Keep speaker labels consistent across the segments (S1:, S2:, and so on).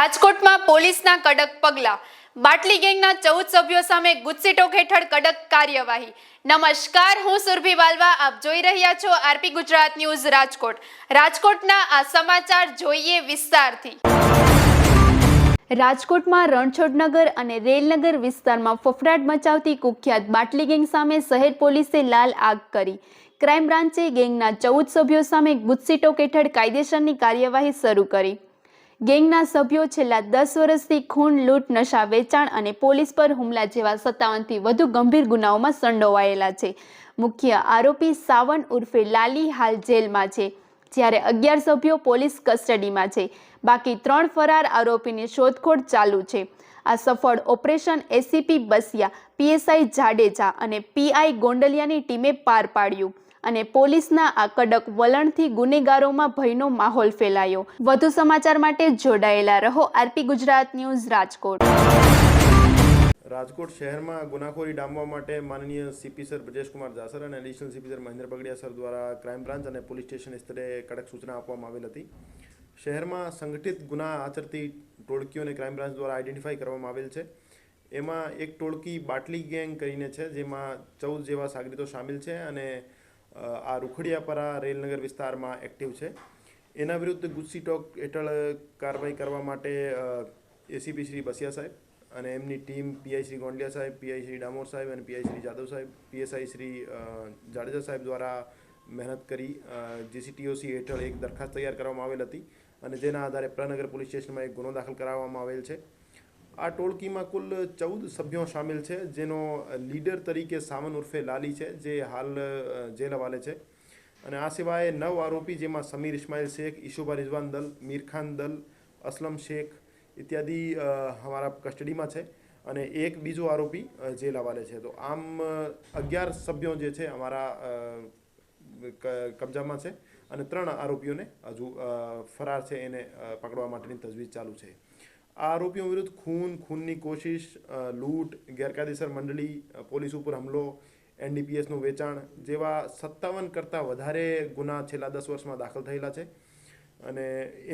S1: રાજકોટમાં પોલીસના કડક પગલાં, બાટલી ગેંગના 14 સભ્યો સામે ગુજસીટોક હેઠળ કડક કાર્યવાહી। નમસ્કાર, હું સુરભી વાલવા, આપ જોઈ રહ્યા છો આરપી ગુજરાત ન્યૂઝ રાજકોટ। રાજકોટના આ સમાચાર જોઈએ વિસ્તારથી। રાજકોટમાં રણછોડનગર અને રેલનગર વિસ્તારમાં ફફડાટ મચાવતી કુખ્યાત બાટલી ગેંગ સામે શહેર પોલીસે લાલ આગ કરી। ક્રાઇમ બ્રાન્ચે ગેંગના 14 સભ્યો સામે ગુજસીટોક હેઠળ કાયદેસરની કાર્યવાહી શરૂ કરી। ગેંગના સભ્યો છેલ્લા 10 વર્ષથી ખૂન, લૂંટ, નશા વેચાણ અને પોલીસ પર હુમલા જેવા 57થી વધુ ગંભીર ગુનાઓમાં સંડોવાયેલા છે। મુખ્ય આરોપી સાવન ઉર્ફે લાલી હાલ જેલમાં છે, જ્યારે 11 સભ્યો પોલીસ કસ્ટડીમાં છે। બાકી 3 ફરાર આરોપીની શોધખોળ ચાલુ છે। આ સફળ operation ACP Basiya, PSI Jadeja અને પીઆઈ ગોંડલિયાની ટીમે પાર પાડ્યું અને પોલીસના આ કડક વલણથી ગુનેગારોમાં ભયનો માહોલ ફેલાયો। વધુ સમાચાર માટે જોડાયેલા રહો આરપી ગુજરાત ન્યૂઝ રાજકોટ।
S2: રાજકોટ શહેરમાં ગુનાખોરી ડામવા માટે માનનીય સીપી સર બ્રજેશકુમાર જાસર અને additional CP sir Mahendra Bagadiya sir દ્વારા ક્રાઇમ બ્રાન્ચ અને પોલીસ સ્ટેશન સ્તરે કડક સૂચના આપવામાં આવેલ હતી। શહેરમાં સંગઠિત ગુના આચરતી ટોળકીઓને ક્રાઇમ બ્રાન્ચ દ્વારા આઈડેન્ટિફાઈ કરવામાં આવેલ છે। એમાં એક ટોળકી બાટલી ગેંગ કરીને છે, જેમાં 14 જેવા સાગરીતો શામેલ છે અને આ રૂખડિયાપરા રેલનગર વિસ્તારમાં એક્ટિવ છે। એના વિરુદ્ધ ગુજસીટોક હેઠળ કાર્યવાહી કરવા માટે એસીપી શ્રી બસિયા સાહેબ અને એમની ટીમ પીઆઈ શ્રી ગોંડલિયા સાહેબ, પીઆઈ શ્રી ડામોર સાહેબ અને પીઆઈ શ્રી જાદવ સાહેબ, પીએસઆઈ શ્રી જાડેજા સાહેબ દ્વારા મહેનત કરી જીસીટીઓસી હેઠળ એક દરખાસ્ત તૈયાર કરવામાં આવેલ હતી અને જેના આધારે પ્રનગર પોલીસ સ્ટેશનમાં એક ગુનો દાખલ કરાવવામાં આવેલ છે। આ ટોળકીમાં કુલ 14 સભ્યો સામેલ છે, જેનો લીડર તરીકે સાવન ઉર્ફે લાલી છે, જે હાલ જેલ હવાલે છે। અને આ સિવાય 9 આરોપી, જેમાં સમીર ઇસ્માઇલ શેખ, ઈશુભા રિઝવાન દલ, મીરખાન દલ, અસલમ શેખ ઇત્યાદિ हमारा કસ્ટડીમાં છે અને એક બીજો આરોપી જેલ હવાલે છે। તો આમ 11 સભ્યો જે છે અમારા કબજામાં છે અને 3 આરોપીઓને હજુ ફરાર છે, એને પકડવા માટેની તજવીજ ચાલુ છે। આ આરોપીઓ વિરુદ્ધ ખૂનની કોશિશ, લૂંટ, ગેરકાયદેસર મંડળી, પોલીસ ઉપર હુમલો, એનડીપીએસનું વેચાણ જેવા 57 કરતાં વધારે ગુના છેલ્લા 10 વર્ષમાં દાખલ થયેલા છે અને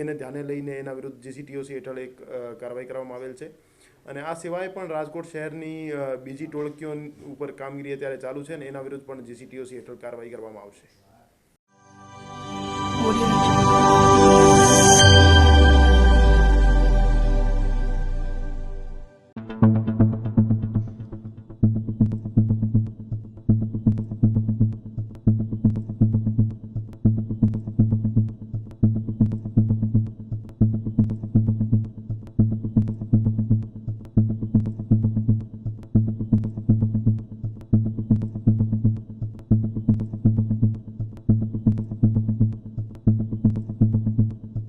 S2: એને ધ્યાને લઈને એના વિરુદ્ધ જીસીટીઓસી હેઠળ એક કાર્યવાહી કરવામાં આવેલ છે। અને આ સિવાય પણ રાજકોટ શહેરની બીજી ટોળકીઓ ઉપર કામગીરી અત્યારે ચાલુ છે અને એના વિરુદ્ધ પણ જીસીટીઓસી હેઠળ કાર્યવાહી કરવામાં આવશે।